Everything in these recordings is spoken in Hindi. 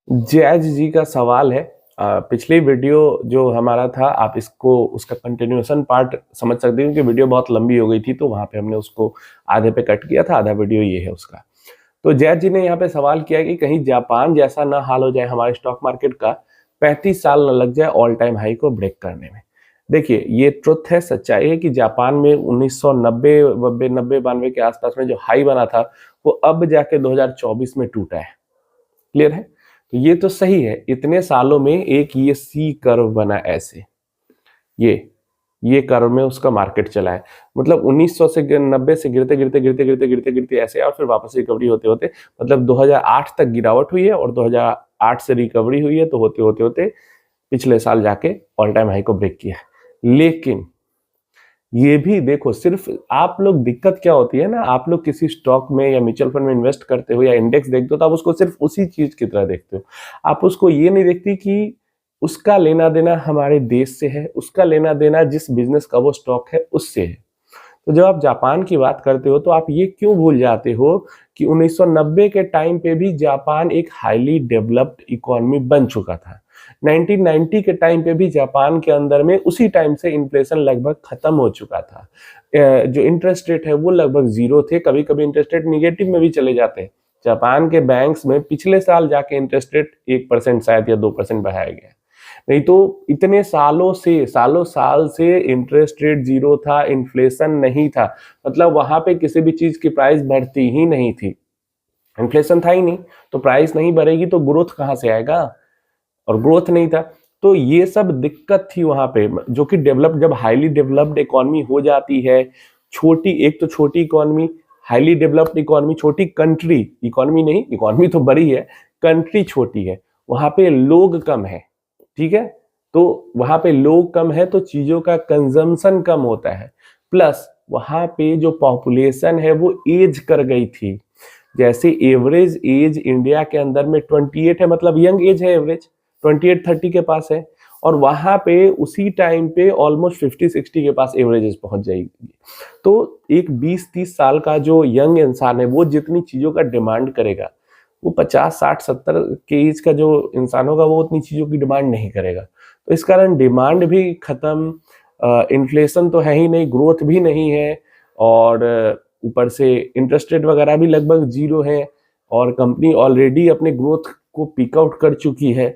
जैज जी का सवाल है। पिछली वीडियो जो हमारा था, आप इसको उसका कंटिन्यूएशन पार्ट समझ सकते हो, क्योंकि वीडियो बहुत लंबी हो गई थी, तो वहां पे हमने उसको आधे पे कट किया था। आधा वीडियो ये है उसका। तो जैज जी ने यहाँ पे सवाल किया कि कहीं जापान जैसा ना हाल हो जाए हमारे स्टॉक मार्केट का, 35 साल न लग जाए ऑल टाइम हाई को ब्रेक करने में। देखिए, ये ट्रुथ है, सच्चाई है कि जापान में 1990 नब्बे 92 के आसपास में जो हाई बना था, वो अब जाके 2024 में टूटा है। क्लियर है? तो ये तो सही है, इतने सालों में एक ये सी कर्व बना ऐसे, ये कर्व में उसका मार्केट चला है। मतलब 1900 से 90 से गिरते ऐसे, और फिर वापस रिकवरी होते होते मतलब 2008 तक गिरावट हुई है, और 2008 से रिकवरी हुई है, तो होते होते होते पिछले साल जाके ऑल टाइम हाई को ब्रेक किया है। लेकिन ये भी देखो, सिर्फ आप लोग, दिक्कत क्या होती है ना, आप लोग किसी स्टॉक में या म्यूचुअल फंड में इन्वेस्ट करते हो या इंडेक्स देखते हो, तो आप उसको सिर्फ उसी चीज की तरह देखते हो। आप उसको ये नहीं देखती कि उसका लेना देना हमारे देश से है, उसका लेना देना जिस बिजनेस का वो स्टॉक है उससे है। तो जब आप जापान की बात करते हो, तो आप ये क्यों भूल जाते हो कि 1990 के टाइम पे भी जापान एक हाईली डेवलप्ड इकोनॉमी बन चुका था। 1990 के टाइम पे भी जापान के अंदर में उसी टाइम से इन्फ्लेशन लगभग खत्म हो चुका था। जो इंटरेस्ट रेट है वो लगभग जीरो थे, कभी कभी इंटरेस्ट रेट निगेटिव में भी चले जाते हैं। जापान के बैंक्स में पिछले साल जाके इंटरेस्ट रेट 1% शायद या 2% बढ़ाया गया, नहीं तो इतने सालों साल से इंटरेस्ट रेट जीरो था, इन्फ्लेशन नहीं था। मतलब वहां पे किसी भी चीज की प्राइस बढ़ती ही नहीं थी, इन्फ्लेशन था ही नहीं, तो प्राइस नहीं बढ़ेगी तो ग्रोथ कहां से आएगा, और ग्रोथ नहीं था। तो ये सब दिक्कत थी वहां पे, जो कि डेवलप, जब हाईली डेवलप्ड इकोनॉमी हो जाती है, छोटी, एक तो छोटी इकोनॉमी, हाईली डेवलप्ड इकोनॉमी, छोटी कंट्री, इकोनॉमी नहीं, इकोनॉमी तो बड़ी है, कंट्री छोटी है, वहां पे लोग कम है, ठीक है। तो वहां पे लोग कम है तो चीजों का कंजम्पशन कम होता है, प्लस वहां पे जो पॉपुलेशन है वो एज कर गई थी। जैसे एवरेज एज इंडिया के अंदर में 28 है, मतलब यंग एज है, एवरेज 28-30 के पास है, और वहां पे उसी टाइम पे ऑलमोस्ट 50-60 के पास एवरेज एज पहुंच जाएगी। तो एक 20-30 साल का जो यंग इंसान है, वो जितनी चीजों का डिमांड करेगा, वो 50-60-70 के एज का जो इंसान होगा, वो उतनी चीजों की डिमांड नहीं करेगा। तो इस कारण डिमांड भी खत्म, इन्फ्लेशन तो है ही नहीं, ग्रोथ भी नहीं है, और ऊपर से इंटरेस्ट रेट वगैरह भी लगभग जीरो है, और कंपनी ऑलरेडी अपने ग्रोथ को पिक आउट कर चुकी है।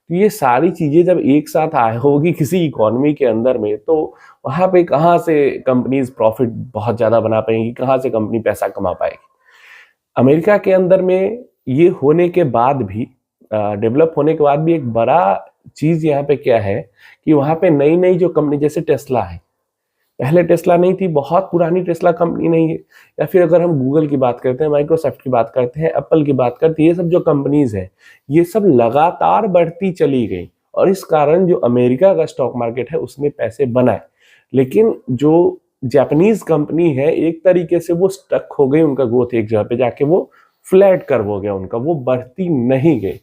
तो ये सारी चीजें जब एक साथ होगी किसी इकोनॉमी के अंदर में, तो वहां पे कहाँ से कंपनीज प्रॉफिट बहुत ज्यादा बना पाएंगी, कहाँ से कंपनी पैसा कमा पाएगी। अमेरिका के अंदर में ये होने के बाद भी, डेवलप होने के बाद भी, एक बड़ा चीज यहाँ पे क्या है कि वहां पे नई नई जो कंपनी, जैसे टेस्ला है, पहले टेस्ला नहीं थी, बहुत पुरानी टेस्ला कंपनी नहीं है। या फिर अगर हम गूगल की बात करते हैं, माइक्रोसॉफ्ट की बात करते हैं, एप्पल की बात करते हैं, ये सब जो कंपनीज है, ये सब लगातार बढ़ती चली गई, और इस कारण जो अमेरिका का स्टॉक मार्केट है उसमें पैसे बनाए। लेकिन जो जापानीज कंपनी है, एक तरीके से वो स्टक हो गई, उनका ग्रोथ एक जगह पे जाके वो फ्लैट कर्व हो गया उनका, वो बढ़ती नहीं गई।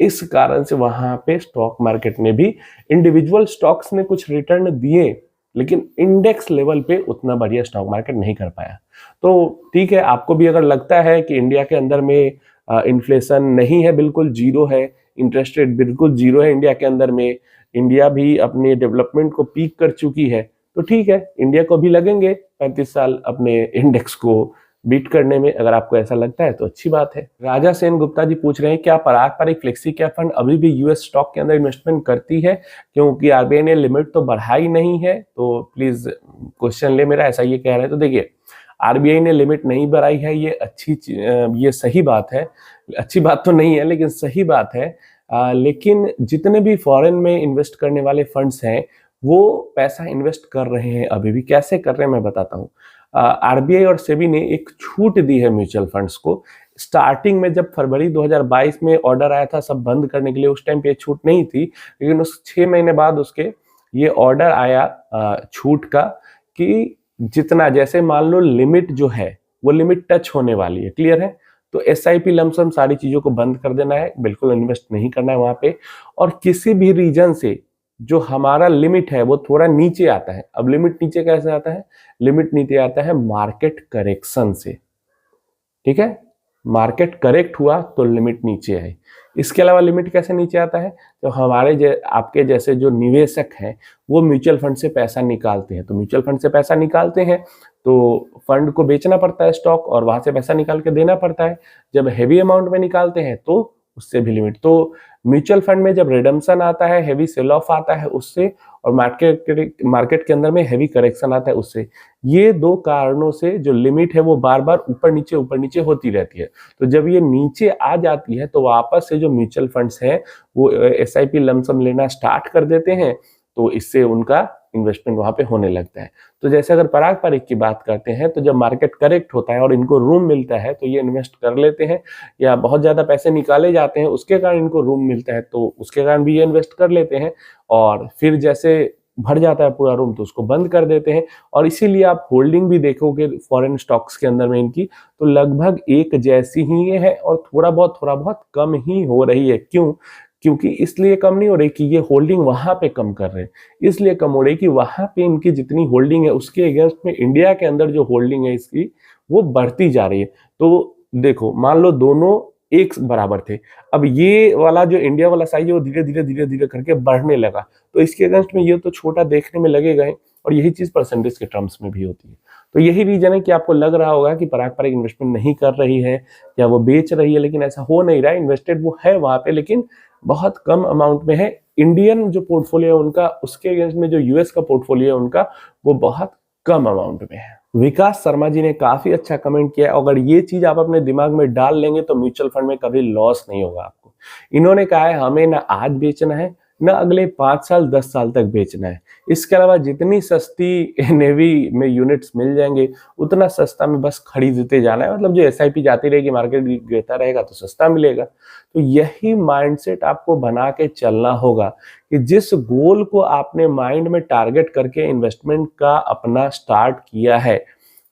इस कारण से वहां पे स्टॉक मार्केट ने भी, इंडिविजुअल स्टॉक्स ने कुछ रिटर्न दिए, लेकिन इंडेक्स लेवल पे उतना बढ़िया स्टॉक मार्केट नहीं कर पाया। तो ठीक है, आपको भी अगर लगता है कि इंडिया के अंदर में इन्फ्लेशन नहीं है, बिल्कुल जीरो है, इंटरेस्ट रेट बिल्कुल जीरो है इंडिया के अंदर में, इंडिया भी अपने डेवलपमेंट को पीक कर चुकी है, तो ठीक है, इंडिया को भी लगेंगे 35 साल अपने इंडेक्स को बीट करने में। अगर आपको ऐसा लगता है तो अच्छी बात है। राजा सेन गुप्ता जी पूछ रहे हैं, क्या पारंपरिक फ्लेक्सी कैप फंड अभी भी यूएस स्टॉक के अंदर इन्वेस्टमेंट करती है, क्योंकि आरबीआई ने लिमिट तो बढ़ाई नहीं है। तो प्लीज क्वेश्चन ले मेरा, ऐसा ये कह रहे हैं। तो देखिए, आरबीआई ने लिमिट नहीं बढ़ाई है, ये ये सही बात है, अच्छी बात तो नहीं है लेकिन सही बात है। लेकिन जितने भी फॉरेन में इन्वेस्ट करने वाले फंड्स हैं, वो पैसा इन्वेस्ट कर रहे हैं, अभी भी कैसे कर रहे हैं मैं बताता हूँ। आरबीआई और सेबी ने एक छूट दी है म्यूचुअल फंड्स को। स्टार्टिंग में जब फरवरी 2022 में ऑर्डर आया था सब बंद करने के लिए, उस टाइम पे छूट नहीं थी, लेकिन उस 6 महीने बाद उसके ये ऑर्डर आया छूट का, कि जितना, जैसे मान लो लिमिट जो है वो लिमिट टच होने वाली है, क्लियर है, तो एसआईपी लमसम सारी चीजों को बंद कर देना है, बिल्कुल इन्वेस्ट नहीं करना है वहां पे। और किसी भी रीजन से जो हमारा लिमिट है वो थोड़ा नीचे आता है। अब लिमिट नीचे कैसे आता है? लिमिट नीचे आता है मार्केट करेक्शन से, ठीक है, मार्केट करेक्ट हुआ तो लिमिट नीचे आई। इसके अलावा लिमिट कैसे नीचे आता है, तो हमारे आपके जैसे जो निवेशक हैं वो म्यूचुअल फंड से पैसा निकालते हैं, तो म्यूचुअल फंड से पैसा निकालते हैं तो फंड को बेचना पड़ता है स्टॉक, और वहां से पैसा निकाल के देना पड़ता है। जब हैवी अमाउंट में निकालते हैं तो उससे भी लिमिट, तो म्यूचुअल फंड में जब रिडम्पशन आता है, हैवी सेल ऑफ आता है उससे, और मार्केट के अंदर में हैवी करेक्शन आता है उससे, ये दो कारणों से जो लिमिट है वो बार बार ऊपर नीचे होती रहती है। तो जब ये नीचे आ जाती है तो वापस से जो म्यूचुअल फंड्स हैं वो SIP लमसम लेना स्टार्ट कर देते हैं, तो इससे उनका इन्वेस्टमेंट वहां पे होने लगता है। तो जैसे अगर पारंपरिक की बात करते हैं तो जब मार्केट करेक्ट होता है और इनको रूम मिलता है तो ये इन्वेस्ट कर लेते हैं, या बहुत ज्यादा पैसे निकाले जाते हैं उसके कारण इनको रूम मिलता है तो उसके कारण भी ये इन्वेस्ट कर लेते हैं, और फिर जैसे भर जाता है पूरा रूम तो उसको बंद कर देते हैं। और इसीलिए आप होल्डिंग भी देखोगे फॉरेन स्टॉक्स के अंदर में इनकी तो लगभग एक जैसी ही है, और थोड़ा बहुत कम ही हो रही है। क्यों? क्योंकि इसलिए कम नहीं हो रही कि ये होल्डिंग वहां पे कम कर रहे हैं, इसलिए कम हो रही कि वहां पे इनकी जितनी होल्डिंग है उसके अगेंस्ट में इंडिया के अंदर जो होल्डिंग है इसकी वो बढ़ती जा रही है। तो देखो मान लो दोनों एक बराबर थे, अब ये वाला जो इंडिया वाला साइज है वो धीरे धीरे करके बढ़ने लगा, तो इसके अगेंस्ट में ये तो छोटा देखने में लगेगा ही, और यही चीज परसेंटेज के टर्म्स में भी होती है। तो यही रीजन है कि आपको लग रहा होगा कि पारंपरिक इन्वेस्टमेंट नहीं कर रही है या वो बेच रही है, लेकिन ऐसा हो नहीं रहा है। इन्वेस्टेड वो है वहां पे, लेकिन बहुत कम अमाउंट में है। इंडियन जो पोर्टफोलियो है उनका, उसके अगेंस्ट में जो US का पोर्टफोलियो है उनका, वो बहुत कम अमाउंट में है। विकास शर्मा जी ने काफी अच्छा कमेंट किया, अगर ये चीज आप अपने दिमाग में डाल लेंगे तो म्यूचुअल फंड में कभी लॉस नहीं होगा आपको। इन्होंने कहा है हमें ना आज बेचना है ना अगले 5 साल 10 साल तक बेचना है। इसके अलावा जितनी सस्ती नेवी में यूनिट्स मिल जाएंगे उतना सस्ता में बस खरीदते जाना है, मतलब जो SIP जाती रहेगी मार्केट गिरता रहेगा तो सस्ता मिलेगा। तो यही माइंडसेट आपको बना के चलना होगा कि जिस गोल को आपने माइंड में टारगेट करके इन्वेस्टमेंट का अपना स्टार्ट किया है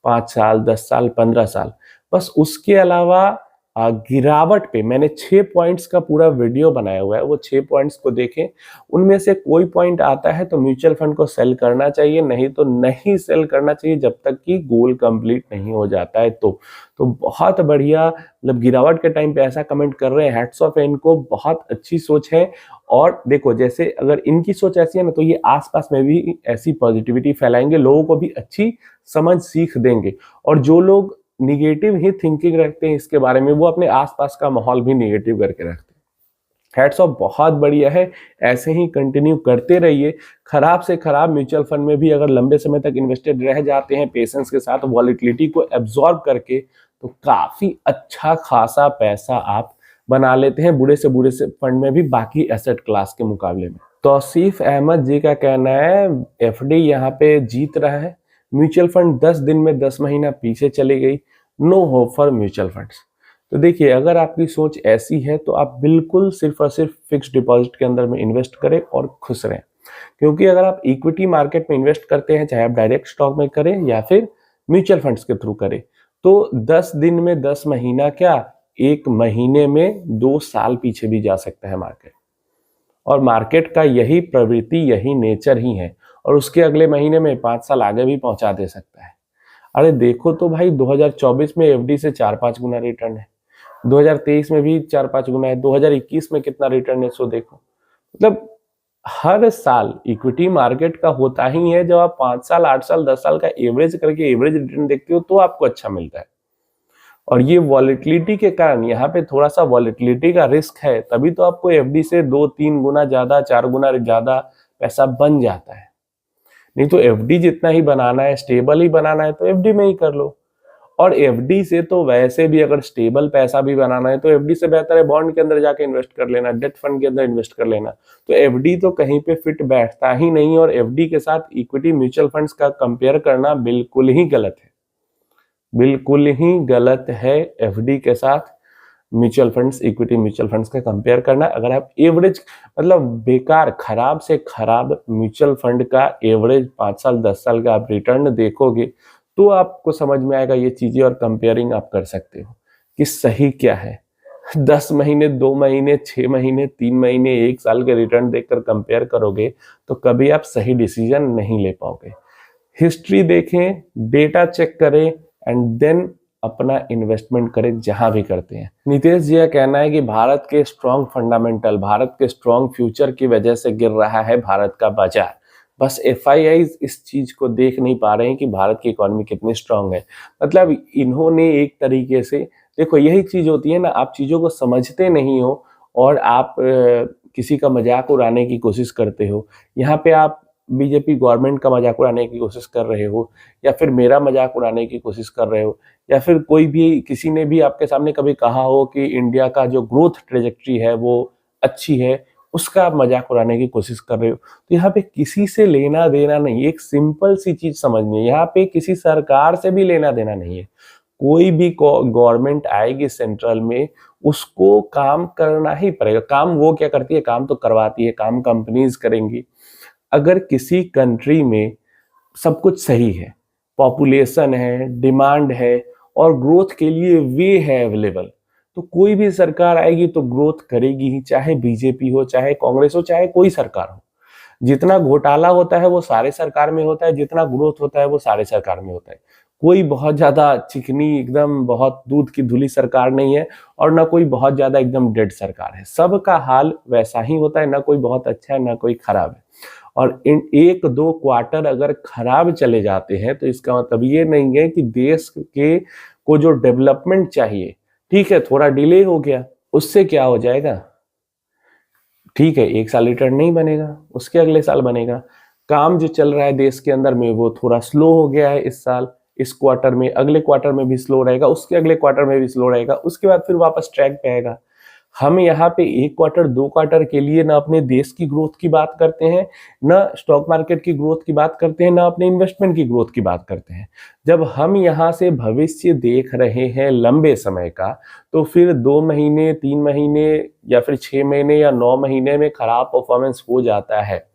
5 साल 10 साल 15 साल, बस उसके अलावा गिरावट पे मैंने 6 पॉइंट्स का पूरा वीडियो बनाया हुआ है, वो 6 पॉइंट्स को देखें। उनमें से कोई पॉइंट आता है तो म्यूचुअल फंड को सेल करना चाहिए, नहीं तो नहीं सेल करना चाहिए जब तक कि गोल कंप्लीट नहीं हो जाता है। तो बहुत बढ़िया, मतलब गिरावट के टाइम पे ऐसा कमेंट कर रहे हैं, हैट्स ऑफ है इनको, बहुत अच्छी सोच है। और देखो जैसे अगर इनकी सोच ऐसी है ना तो ये आसपास में भी ऐसी पॉजिटिविटी फैलाएंगे, लोगों को भी अच्छी समझ सीख देंगे। और जो लोग निगेटिव ही थिंकिंग रखते हैं इसके बारे में, वो अपने आसपास का माहौल भी निगेटिव करके रखते हैं। हैट्स ऑफ, बहुत बढ़िया है, ऐसे ही कंटिन्यू करते रहिए। खराब से खराब म्यूचुअल फंड में भी अगर लंबे समय तक इन्वेस्टेड रह जाते हैं पेशेंस के साथ, वॉलेटिलिटी को एब्जॉर्ब करके, तो काफी अच्छा खासा पैसा आप बना लेते हैं बुरे से फंड में भी, बाकी एसेट क्लास के मुकाबले में। तौसीफ अहमद जी का कहना है FD यहाँ पे जीत रहा है, म्यूचुअल फंड 10 दिन में 10 महीना पीछे चली गई, no hope for mutual funds. तो देखिए अगर आपकी सोच ऐसी है तो आप बिल्कुल सिर्फ और सिर्फ फिक्स डिपॉजिट के अंदर में इन्वेस्ट करें और खुश रहें। क्योंकि अगर आप इक्विटी मार्केट में इन्वेस्ट करते हैं, चाहे आप डायरेक्ट स्टॉक में करें या फिर म्यूचुअल फंड्स के थ्रू करें, तो 10 दिन में 10 महीना क्या, 1 महीने में 2 साल पीछे भी जा सकता है मार्केट। और मार्केट का यही प्रवृत्ति, यही नेचर ही है, और उसके अगले महीने में 5 साल आगे भी पहुंचा दे सकता है। अरे देखो तो भाई 2024 में FD से 4-5 गुना रिटर्न है, 2023 में भी 4-5 गुना है, 2021 में कितना रिटर्न है सो देखो। मतलब हर साल इक्विटी मार्केट का होता ही है, जब आप 5 साल 8 साल 10 साल का एवरेज करके एवरेज रिटर्न देखते हो तो आपको अच्छा मिलता है। और ये वॉलेटिलिटी के कारण, यहाँ पे थोड़ा सा वॉलेटिलिटी का रिस्क है, तभी तो आपको FD से 2-3 गुना ज्यादा 4 गुना ज्यादा पैसा बन जाता है। नहीं तो FD जितना ही बनाना है, स्टेबल ही बनाना है तो FD में ही कर लो। और FD से तो वैसे भी अगर स्टेबल पैसा भी बनाना है तो FD से बेहतर है बॉन्ड के अंदर जाके इन्वेस्ट कर लेना, डेट फंड के अंदर इन्वेस्ट कर लेना। तो FD तो कहीं पे फिट बैठता ही नहीं, और FD के साथ इक्विटी म्यूचुअल फंड्स का कंपेयर करना बिल्कुल ही गलत है, बिल्कुल ही गलत है FD के साथ mutual funds, equity mutual funds का कंपेयर करना। अगर आप एवरेज, मतलब बेकार खराब से खराब म्यूचुअल फंड का एवरेज 5 साल 10 साल का आप रिटर्न देखोगे तो आपको समझ में आएगा ये चीजें, और कंपेयरिंग आप कर सकते हो कि सही क्या है। 10 महीने 2 महीने 6 महीने 3 महीने 1 साल के रिटर्न देखकर कंपेयर करोगे तो कभी आप सही डिसीजन नहीं ले पाओगे। हिस्ट्री देखें, डेटा चेक करें, एंड देन अपना इन्वेस्टमेंट करें जहां भी करते हैं। नीतीश जी का कहना है कि भारत के स्ट्रॉन्ग फंडामेंटल, भारत के स्ट्रॉन्ग फ्यूचर की वजह से गिर रहा है भारत का बाजार। बस एफआईआई इस चीज को देख नहीं पा रहे हैं कि भारत की इकोनॉमी कितनी स्ट्रांग है। मतलब इन्होंने एक तरीके से, देखो यही चीज होती है ना, आप चीजों को समझते नहीं हो और आप किसी का मजाक उड़ाने की कोशिश करते हो। यहाँ पे आप बीजेपी गवर्नमेंट का मजाक उड़ाने की कोशिश कर रहे हो, या फिर मेरा मजाक उड़ाने की कोशिश कर रहे हो, या फिर कोई भी, किसी ने भी आपके सामने कभी कहा हो कि इंडिया का जो ग्रोथ ट्रेजेक्ट्री है वो अच्छी है, उसका आप मजाक उड़ाने की कोशिश कर रहे हो। तो यहाँ पे किसी से लेना देना नहीं, एक सिंपल सी चीज समझनी है, यहाँ पे किसी सरकार से भी लेना देना नहीं है। कोई भी गवर्नमेंट आएगी सेंट्रल में, उसको काम करना ही पड़ेगा। काम वो क्या करती है, काम तो करवाती है, काम कंपनीज करेंगी। अगर किसी कंट्री में सब कुछ सही है, पॉपुलेशन है, डिमांड है और ग्रोथ के लिए वे है अवेलेबल, तो कोई भी सरकार आएगी तो ग्रोथ करेगी ही, चाहे बीजेपी हो, चाहे कांग्रेस हो, चाहे कोई सरकार हो। जितना घोटाला होता है वो सारे सरकार में होता है, जितना ग्रोथ होता है वो सारे सरकार में होता है। कोई बहुत ज्यादा चिकनी एकदम बहुत दूध की धुली सरकार नहीं है, और ना कोई बहुत ज्यादा एकदम डेड सरकार है। सबका हाल वैसा ही होता है, ना कोई बहुत अच्छा है ना कोई खराब है। और इन 1-2 क्वार्टर अगर खराब चले जाते हैं तो इसका मतलब ये नहीं है कि देश के को जो डेवलपमेंट चाहिए, ठीक है थोड़ा डिले हो गया, उससे क्या हो जाएगा, ठीक है 1 साल रिटर्न नहीं बनेगा, उसके अगले साल बनेगा। काम जो चल रहा है देश के अंदर में वो थोड़ा स्लो हो गया है इस साल, इस क्वार्टर में, अगले क्वार्टर में भी स्लो रहेगा, उसके अगले क्वार्टर में भी स्लो रहेगा, उसके बाद फिर वापस ट्रैक पे आएगा। हम यहाँ पे 1 क्वार्टर 2 क्वार्टर के लिए ना अपने देश की ग्रोथ की बात करते हैं, ना स्टॉक मार्केट की ग्रोथ की बात करते हैं, ना अपने इन्वेस्टमेंट की ग्रोथ की बात करते हैं। जब हम यहाँ से भविष्य देख रहे हैं लंबे समय का, तो फिर 2 महीने 3 महीने या फिर 6 महीने या 9 महीने में खराब परफॉर्मेंस हो जाता है।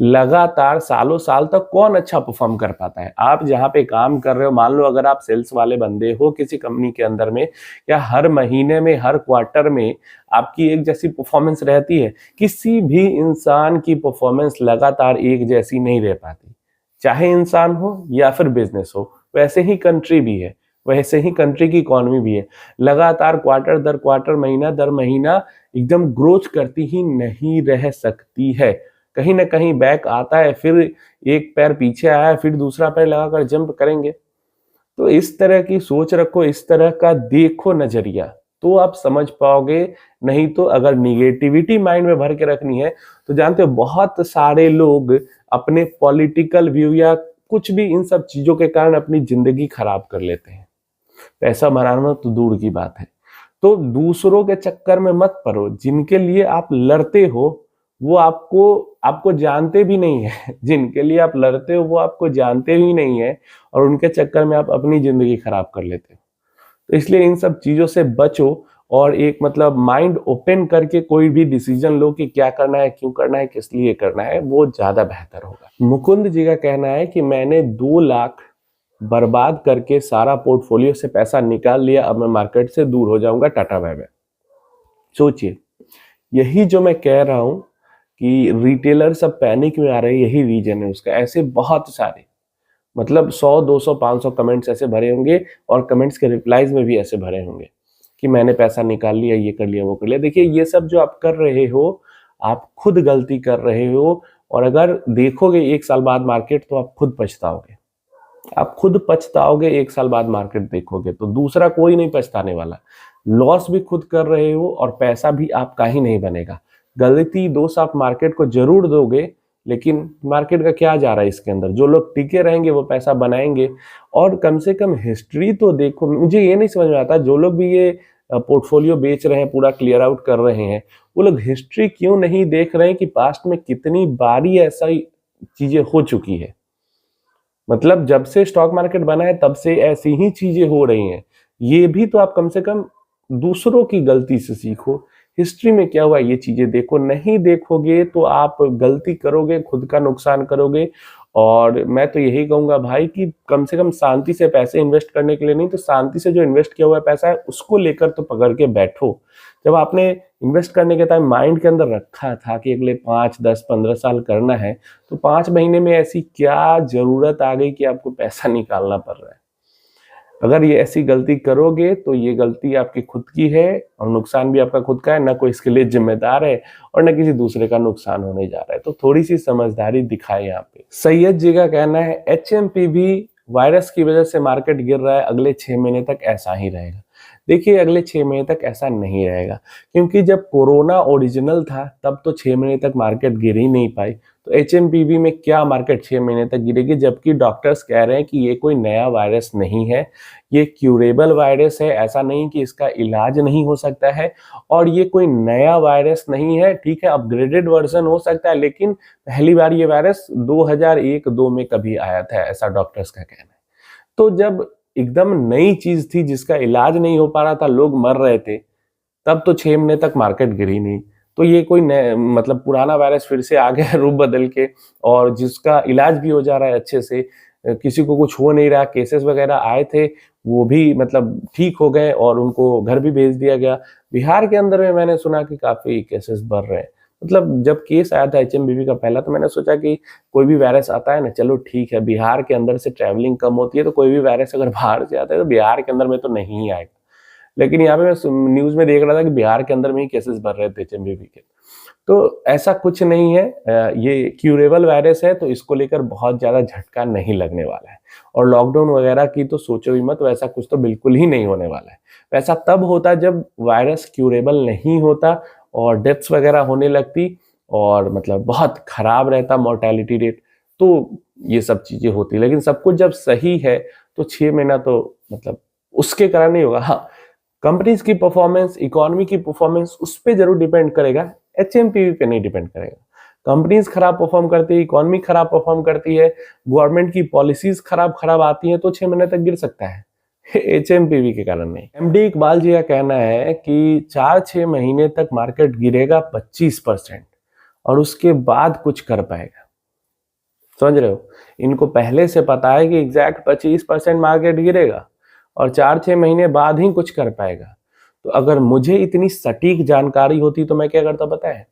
लगातार सालों साल तक कौन अच्छा परफॉर्म कर पाता है। आप जहाँ पे काम कर रहे हो, मान लो अगर आप सेल्स वाले बंदे हो किसी कंपनी के अंदर में, या हर महीने में हर क्वार्टर में आपकी एक जैसी परफॉर्मेंस रहती है, किसी भी इंसान की परफॉर्मेंस लगातार एक जैसी नहीं रह पाती, चाहे इंसान हो या फिर बिजनेस हो। वैसे ही कंट्री भी है, वैसे ही कंट्री की इकोनॉमी भी है। लगातार क्वार्टर दर क्वार्टर, महीना दर महीना एकदम ग्रोथ करती ही नहीं रह सकती है। कहीं ना कहीं बैक आता है, फिर एक पैर पीछे आया है, फिर दूसरा पैर लगाकर जंप करेंगे। तो इस तरह की सोच रखो, इस तरह का देखो नजरिया, तो आप समझ पाओगे। नहीं तो अगर निगेटिविटी माइंड में भर के रखनी है, तो जानते हो बहुत सारे लोग अपने पॉलिटिकल व्यू या कुछ भी इन सब चीजों के कारण अपनी जिंदगी खराब कर लेते हैं। पैसा बनाना तो दूर की बात है। तो दूसरों के चक्कर में मत पड़ो। जिनके लिए आप लड़ते हो वो आपको आपको जानते भी नहीं है। जिनके लिए आप लड़ते हो वो आपको जानते ही नहीं है, और उनके चक्कर में आप अपनी जिंदगी खराब कर लेते हो। तो इसलिए इन सब चीजों से बचो, और एक मतलब माइंड ओपन करके कोई भी डिसीजन लो कि क्या करना है, क्यों करना है, किस लिए करना है, वो ज्यादा बेहतर होगा। मुकुंद जी का कहना है कि मैंने 2 लाख बर्बाद करके सारा पोर्टफोलियो से पैसा निकाल लिया, अब मैं मार्केट से दूर हो जाऊंगा, टाटा बाय बाय। सोचिए, यही जो मैं कह रहा हूं कि रिटेलर सब पैनिक में आ रहे हैं, यही रीजन है उसका। ऐसे बहुत सारे, मतलब 100 200 500 कमेंट्स ऐसे भरे होंगे, और कमेंट्स के रिप्लाईज में भी ऐसे भरे होंगे कि मैंने पैसा निकाल लिया, ये कर लिया, वो कर लिया। देखिए ये सब जो आप कर रहे हो, आप खुद गलती कर रहे हो, और अगर देखोगे 1 साल बाद मार्केट, तो आप खुद पछताओगे। आप खुद पछताओगे 1 साल बाद मार्केट देखोगे तो, दूसरा कोई नहीं पछताने वाला। लॉस भी खुद कर रहे हो और पैसा भी आपका ही नहीं बनेगा। गलती दोष आप मार्केट को जरूर दोगे, लेकिन मार्केट का क्या जा रहा है इसके अंदर। जो लोग टिके रहेंगे वो पैसा बनाएंगे। और कम से कम हिस्ट्री तो देखो। मुझे ये नहीं समझ में आता, जो लोग भी ये पोर्टफोलियो बेच रहे हैं, पूरा क्लियर आउट कर रहे हैं, वो लोग हिस्ट्री क्यों नहीं देख रहे हैं कि पास्ट में कितनी बारी ऐसा ही चीजें हो चुकी है। मतलब जब से स्टॉक मार्केट बना है तब से ऐसी ही चीजें हो रही हैं। ये भी तो आप कम से कम दूसरों की गलती से सीखो। हिस्ट्री में क्या हुआ ये चीजें देखो। नहीं देखोगे तो आप गलती करोगे, खुद का नुकसान करोगे। और मैं तो यही कहूंगा भाई कि कम से कम शांति से पैसे इन्वेस्ट करने के लिए नहीं, तो शांति से जो इन्वेस्ट किया हुआ पैसा है उसको लेकर तो पकड़ के बैठो। जब आपने इन्वेस्ट करने के टाइम माइंड के अंदर रखा था कि अगले 5 10 15 साल करना है, तो 5 महीने में ऐसी क्या जरूरत आ गई कि आपको पैसा निकालना पड़ रहा है। अगर ये ऐसी गलती करोगे तो ये गलती आपकी खुद की है और नुकसान भी आपका खुद का है, ना कोई इसके लिए जिम्मेदार है और ना किसी दूसरे का नुकसान होने जा रहा है। तो थोड़ी सी समझदारी दिखाए यहाँ पे। सैयद जी का कहना है HMPV वायरस की वजह से मार्केट गिर रहा है, अगले 6 महीने तक ऐसा ही रहेगा। देखिए अगले 6 महीने तक ऐसा नहीं रहेगा, क्योंकि जब कोरोना ओरिजिनल था तब तो 6 महीने तक मार्केट गिर ही नहीं पाई। तो HMPV में क्या मार्केट 6 महीने तक गिरेगी, जबकि डॉक्टर्स कह रहे हैं कि ये कोई नया वायरस नहीं है, ये क्यूरेबल वायरस है। ऐसा नहीं कि इसका इलाज नहीं हो सकता है, और ये कोई नया वायरस नहीं है। ठीक है, अपग्रेडेड वर्जन हो सकता है, लेकिन पहली बार ये वायरस 2001-2 में कभी आया था, ऐसा डॉक्टर्स का कहना है। तो जब एकदम नई चीज थी जिसका इलाज नहीं हो पा रहा था, लोग मर रहे थे, तब तो 6 महीने तक मार्केट गिरी नहीं। तो ये कोई मतलब पुराना वायरस फिर से आ गया रूप बदल के, और जिसका इलाज भी हो जा रहा है अच्छे से, किसी को कुछ हो नहीं रहा। केसेस वगैरह आए थे, वो भी मतलब ठीक हो गए और उनको घर भी भेज दिया गया। बिहार के अंदर में मैंने सुना कि काफी केसेस बढ़ रहे हैं। मतलब जब केस आया था HMPV का पहला, तो मैंने सोचा कि कोई भी वायरस आता है ना, चलो ठीक है, बिहार के अंदर से ट्रैवलिंग कम होती है, तो कोई भी वायरस अगर बाहर से आता है तो बिहार के अंदर में तो नहीं आएगा। लेकिन यहाँ पे मैं न्यूज में देख रहा था कि बिहार के अंदर में ही केसेस बढ़ रहे थे HMPV के। तो ऐसा कुछ नहीं है, ये क्यूरेबल वायरस है, तो इसको लेकर बहुत ज्यादा झटका नहीं लगने वाला है। और लॉकडाउन वगैरह की तो सोचो ही मत, वैसा कुछ तो बिल्कुल ही नहीं होने वाला है। वैसा तब होता जब वायरस क्यूरेबल नहीं होता और डेथ्स वगैरह होने लगती, और मतलब बहुत खराब रहता मोर्टेलिटी रेट, तो ये सब चीजें होती। लेकिन सब कुछ जब सही है तो 6 महीना तो मतलब उसके कारण नहीं होगा। हाँ, कंपनीज की परफॉर्मेंस, इकोनॉमी की परफॉर्मेंस, उस पर जरूर डिपेंड करेगा, HMPV पे नहीं डिपेंड करेगा। कंपनीज खराब परफॉर्म करती है, इकोनॉमी खराब परफॉर्म करती है, गवर्नमेंट की पॉलिसीज खराब आती हैं, तो 6 महीने तक गिर सकता है, HMPV के कारण नहीं। MD इकबाल जी का कहना है कि 4-6 महीने तक मार्केट गिरेगा 25%, और उसके बाद कुछ कर पाएगा। समझ रहे हो, इनको पहले से पता है कि एग्जैक्ट 25% मार्केट गिरेगा और 4-6 महीने बाद ही कुछ कर पाएगा। तो अगर मुझे इतनी सटीक जानकारी होती तो मैं क्या करता पता है,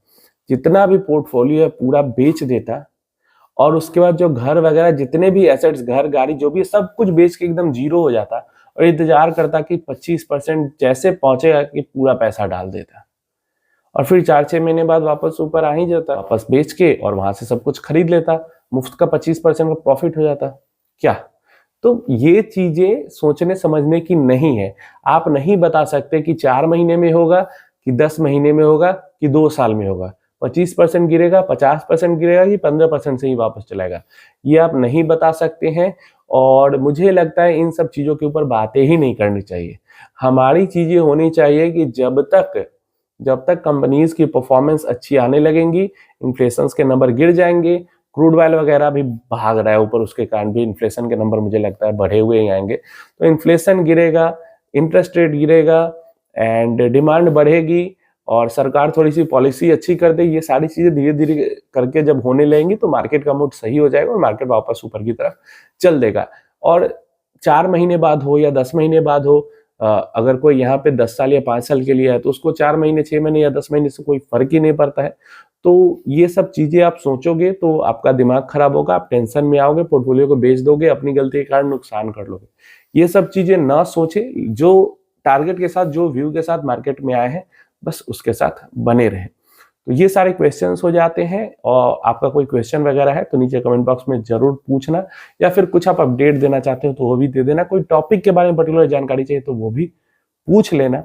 जितना भी पोर्टफोलियो है पूरा बेच देता, और उसके बाद जो घर वगैरह जितने भी एसेट्स, घर गाड़ी जो भी, सब कुछ बेच के एकदम जीरो हो जाता, और इंतजार करता कि 25% जैसे पहुंचेगा कि पूरा पैसा डाल देता, और फिर 4-6 महीने बाद वापस ऊपर आ ही जाता, वापस बेच के और वहां से सब कुछ खरीद लेता, मुफ्त का 25% का प्रॉफिट हो जाता। क्या? तो ये चीजें सोचने समझने की नहीं है। आप नहीं बता सकते कि 4 महीने में होगा कि 10 महीने में होगा कि 2 साल में होगा, 25% गिरेगा, 50% गिरेगा कि 15% से ही वापस चलेगा, ये आप नहीं बता सकते हैं। और मुझे लगता है इन सब चीजों के ऊपर बातें ही नहीं करनी चाहिए। हमारी चीजें होनी चाहिए कि जब तक कंपनीज की परफॉर्मेंस अच्छी आने लगेंगी, इन्फ्लेशन के नंबर गिर जाएंगे, क्रूड ऑयल वगैरह भी भाग रहा है ऊपर, उसके कारण भी इन्फ्लेशन के नंबर मुझे लगता है बढ़े हुए ही आएंगे। तो इन्फ्लेशन गिरेगा, इंटरेस्ट रेट गिरेगा, एंड डिमांड बढ़ेगी, और सरकार थोड़ी सी पॉलिसी अच्छी कर दे, ये सारी चीजें धीरे धीरे करके जब होने लगेंगी तो मार्केट का मूड सही हो जाएगा और मार्केट वापस ऊपर की तरफ चल देगा। और 4 महीने बाद हो या 10 महीने बाद हो, अगर कोई यहाँ पे 10 साल या 5 साल के लिए है तो उसको 4 महीने, 6 महीने या 10 महीने से कोई फर्क ही नहीं पड़ता है। तो ये सब चीजें आप सोचोगे तो आपका दिमाग खराब होगा, आप टेंशन में आओगे, पोर्टफोलियो को बेच दोगे, अपनी गलती के कारण नुकसान कर लोगे। ये सब चीजें ना सोचे, जो टारगेट के साथ, जो व्यू के साथ मार्केट में आए हैं, बस उसके साथ बने रहे। तो ये सारे क्वेश्चंस हो जाते हैं, और आपका कोई क्वेश्चन वगैरह है तो नीचे कमेंट बॉक्स में जरूर पूछना, या फिर कुछ आप अपडेट देना चाहते हो तो वो भी दे देना, कोई टॉपिक के बारे में पर्टिकुलर जानकारी चाहिए तो वो भी पूछ लेना।